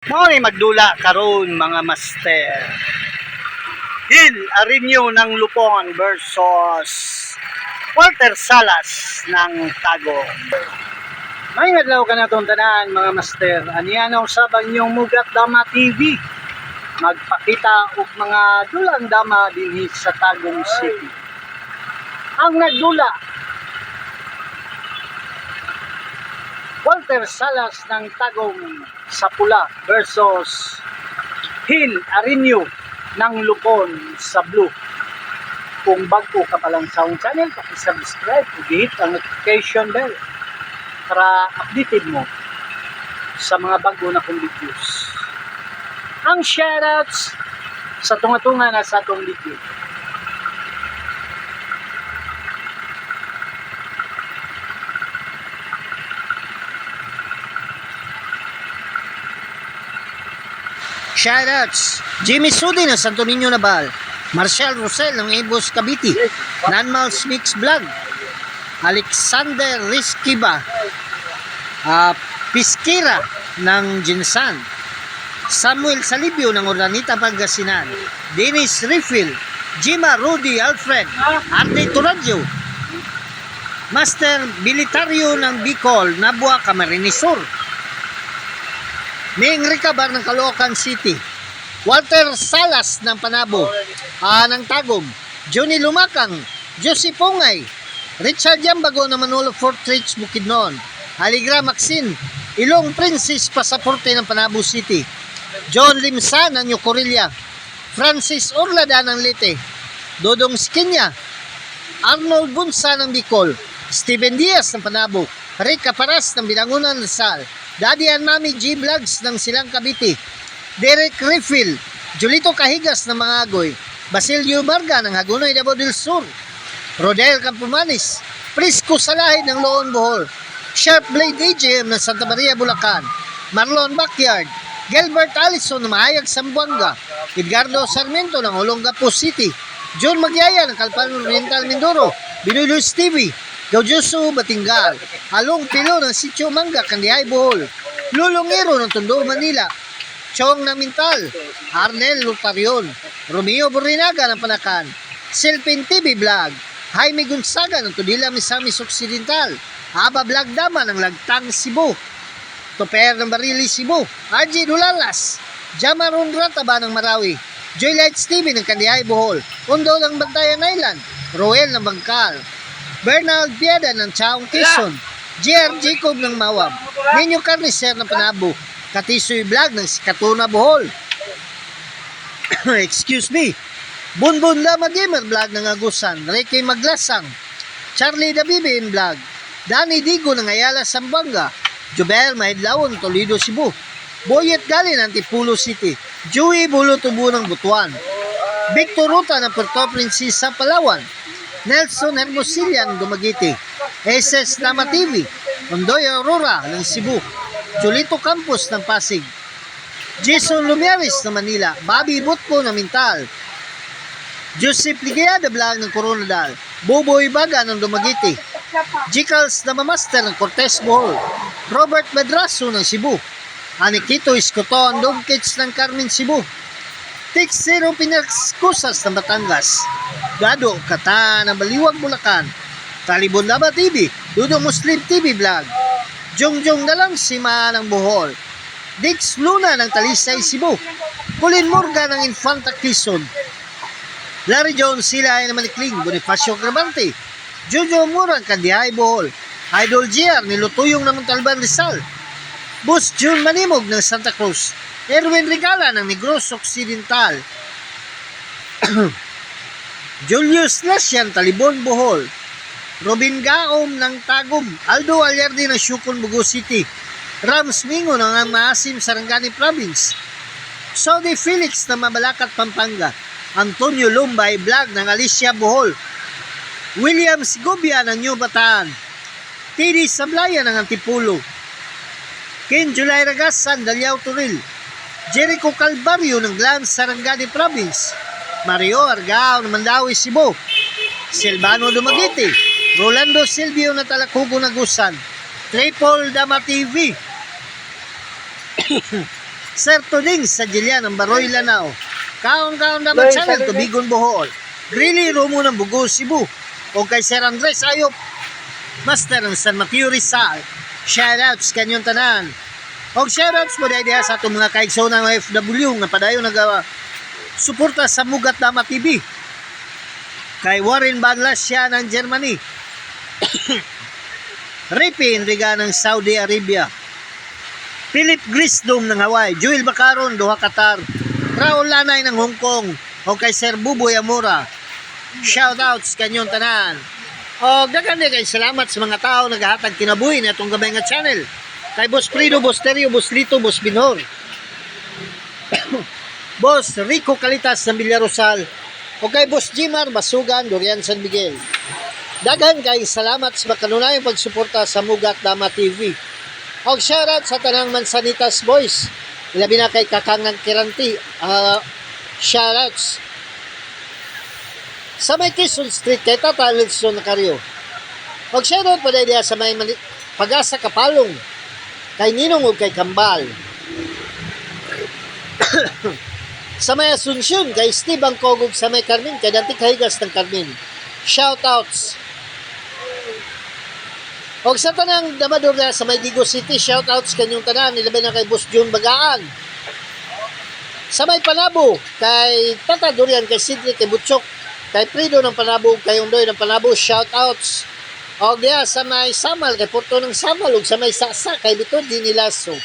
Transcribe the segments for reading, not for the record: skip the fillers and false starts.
Mao ni magdula karon mga master. Hill Arinio ng Lupon versus Walter Salas ng Tagum. May adlaw ka na itong tanan mga master. Anianaw sabang inyong Mugat Dama TV. Magpakita og mga dulang dama dinhi sa Tagum City. Ang nagdula Walter Salas ng Tagum sa pula versus Hill Arinio ng Lupon sa blue. Kung bago ka pa lang sa akong channel, pakisubscribe, hit ang notification bell para updated mo sa mga bago na kong videos. Ang shoutouts sa tunga-tunga na sa atong video. Shoutouts Jimmy Sudi ng Santo Niño Nabal, Marcial Rosel ng Ibos Cavite, Nanmals Mix Vlog, Alexander Rizkiba, Piskira ng Jinsan, Samuel Salibio ng Urdanita Pangasinan, Dennis Riffil, Jima Rudy Alfred, Arte Turadyo, Master Bilitario ng Bicol, Nabua Camarines Sur, Ming Ricabar ng Caloocan City, Walter Salas ng Panabo, ng Tagum, Johnny Lumakang, Josie Pongay, Richard Yambago ng Manolo Fort Ridge, Bukidnon, Aligra Maxine, Ilong Princess Pasaporte ng Panabo City, John Limsa ng Yocorilla, Francis Orlada ng Leyte, Dodong Skinya, Arnold Bunsa ng Bicol, Steven Diaz ng Panabo, Rick Caparas ng Binangunan Rizal, Daddy and Mami G Vlogs ng Silang Cavite, Derek Riffil, Julito Kahigas ng Mangagoy, Basilio Marga ng Hagonoy, Davao del Sur, Rodel Campomanes, Prisco Salahid ng Loon Bohol, Sharp Blade AJM ng Santa Maria, Bulacan, Marlon Backyard, Gilbert Allison ng Mahayag, Zamboanga, Edgardo Sarmiento ng Olongapo City, John Magyaya ng Calpan Oriental, Mindoro, Binulos TV, Gaujoso Batingal, Along Pilo ng Sitio Manga, Kandihay, Bohol, Lulongero ng Tondo, Manila, Chong ng Mintal, Arnel Lutarion, Romeo Borinaga ng Panakan, Silpin TV Vlog, Jaime Gonzaga ng Tudila, Misamis Occidental, Aba Vlog Dama ng Lagtang, Cebu, Toper ng Barili, Cebu, RJ Dulalas, Jamaron Rataba ng Marawi, Joy Lights TV ng Kandihay, Bohol, Undo ng Bantayan Island, Roel ng Bangkal, Bernard Pieda ng Chaong Quezon, JR Jacob ng Mawab, Ninyo Carnicer ng Panabo, Katisoy Vlog ng Sikatuna, Bohol, excuse me, Bunbun Lama Gamer Vlog ng Agusan, Ricky Maglasang, Charlie Dabibin Vlog, Danny Digo ng Ayala, Zamboanga, Jober Mahidlawon, Toledo, Cebu, Boyet Gali ng Tipulo City, Joey Bulutubo ng Butuan, Victor Ruta ng Puerto Princesa, Palawan, Nelson Hermosilla ng Dumaguete, SS Nama TV, Ondoy Aurora ng Cebu, Julito Campos ng Pasig, Jason Lumiares ng Manila, Bobby Butko ng Mintal, Joseph Ligayada Vlog ng Coronadal, Boboy Baga ng Dumaguete, Jicals na Mamaster ng Cortez, Bohol, Robert Madraso ng Cebu, Anikito Iskoton Dogkits ng Carmen, Cebu, Tix Zero Pinaskusas ng Batangas, Gado Kata ng Baliwag, Bulacan, Talibon Laba TV, Dudo Muslim TV Vlog, Jongjong Dalang Sima ng Bohol, Dix Luna ng Talisay, Cebu, Colin Morgan ng Infanta, Quezon, Larry Jones Silay ng Manikling, Bonifacio Grabante, Jojo Murang, Kandihay, Bohol, Idol GR ni Lutuyong ng Montalban, Rizal, Bus June Manimog ng Santa Cruz, Erwin Regala ng Negros Occidental, Julius Lasyan, Talibon, Bohol, Robin Gaom ng Tagum, Aldo Alyardi ng Shukon, Bugo City, Rams Mingo ng Maasim, Sarangani Province, Saudi Felix ng Mabalacat, Pampanga, Antonio Lumbay Vlog ng Alicia, Bohol, William Sigobia ng New Bataan, Tidi Sablaya ng Antipulo, Ken Julay Ragasan, Dalyao, Turil, Jericho Calvario ng Glan, Sarangani Province, Mario Argao ng Mandawi, Cebu, Silvano Dumaguete, Rolando Silvio na Talakugo, Nagusan, Triple Dama TV, Sir Tuding sa Jilian ng Baroy Lanao. Kaon-kaon dapat channel, Tubigon Bohol. Grilly Romo ng Bugo, Cebu. O kay Sir Andres Ayop, Master ng San Mateo Rizal. Shoutouts kanyong tanan. O shoutouts mo dahil diha sa itong mga kaigsaw ng FW nga padayon nagawa suporta sa Mugat Dama TV. Kay Warren Baglas siya ng Germany. Ripi Enriga ng Saudi Arabia. Philip Grisdom ng Hawaii. Joel Bacaron, Doha, Qatar. Raul Lanay ng Hong Kong. O kay Sir Buboy Amora. Shoutouts kanyong tanan. O dagan kay salamat sa mga tao naghahatag kinabuhi na itong gabay nga channel. Kay Boss Frido, Boss Terio, Boss Lito, Boss Binhor. Boss Rico Calitas ng Villarosal. O kay Boss Jimar Basugan, Dorian San Miguel. Daghan kay salamat sa makanunayang pagsuporta sa Mugat Dama TV. O shoutout sa tanang Mansanitas Boys. Ilabi na kay Kakangang Kiranti. Shoutouts. Sa may Quezon Street kay Tata Nelson Nacario. O shoutout pa dahil sa may Pag-asa Kapalong. Kay Ninong o kay Kambal. Sa may Asunsyon kay Steve Angkogog sa may Carmen. Kay Dante Kahigas ng Carmen. Shoutouts. O sa tanang Damador na sa may Digo City, shoutouts kanyong tanan, nilabay na kay Boss June Bagaan. Sa may Panabo, kay Tata Dorian, kay Sidri, kay Butchok, kay Prido ng Panabo, kay Undoy ng Panabo, shoutouts. O diya sa may Samal, kay Porto ng Samal, o sa may Sasa, kay Bitod Dinilaso.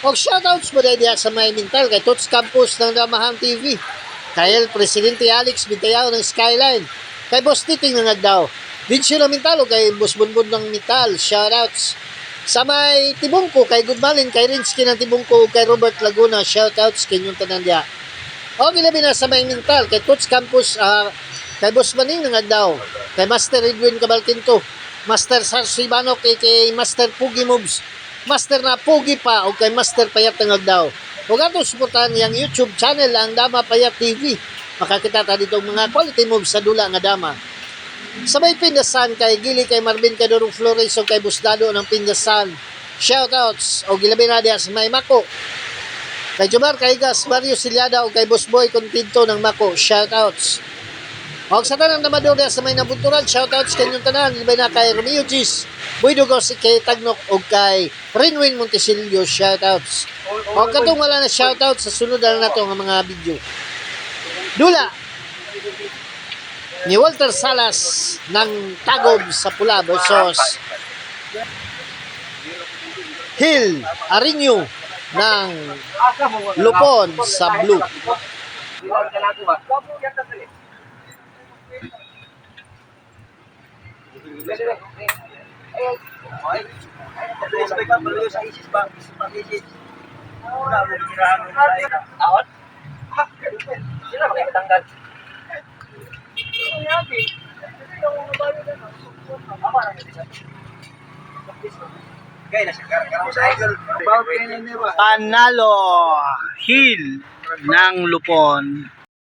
O shoutouts mo diya sa may Mintal, kay Tots Campus ng Damahan TV, kay El Presidente Alex Bintayao ng Skyline, kay Boss Titing ng Agdao. Vinsyo ng Mintal o kay Boss Bunbun ng Mintal, shoutouts. Sa may Tibungko, kay Goodmalin, kay Rinsky ng Tibungko, kay Robert Laguna, shoutouts kanyong tanan diya. O gilabi na sa may Mintal, kay Tots Campus, kay Boss Maning ng Agdao, kay Master Edwin Cabalquinto, Master Sarso Ibanok, kay Master Pugi Moves, Master na Pugi pa, o kay Master Payat ng Agdao. Huwag atong suportahan yung YouTube channel, ang Dama Payat TV. Makakita ta dito mga quality moves sa dula nga Dama. Sa may Pindasan, kay Gili, kay Marvin, kay Dorong Flores, o kay Busdado ng Pindasan. Shoutouts. O gilabi na diya sa may Mako. Kay Jomar Kaigas, Mario Silyada, o kay Boss Boy Continto ng Mako. Shoutouts. O sa tanang Damador diya sa may Nabunturan, shoutouts kanyong tanan. Gilabay na kay Romeo Gis, Boy Dugos, kay Tagnok, o kay Rinwin Montesilio. Shoutouts. O katong wala na shoutouts, sa sunod na nato ang mga video. Dula ni Walter Salas ng Tagob sa Pula versus Hill Arinyo ng Lupon sa Blue. Panalo Hill ng Lupon.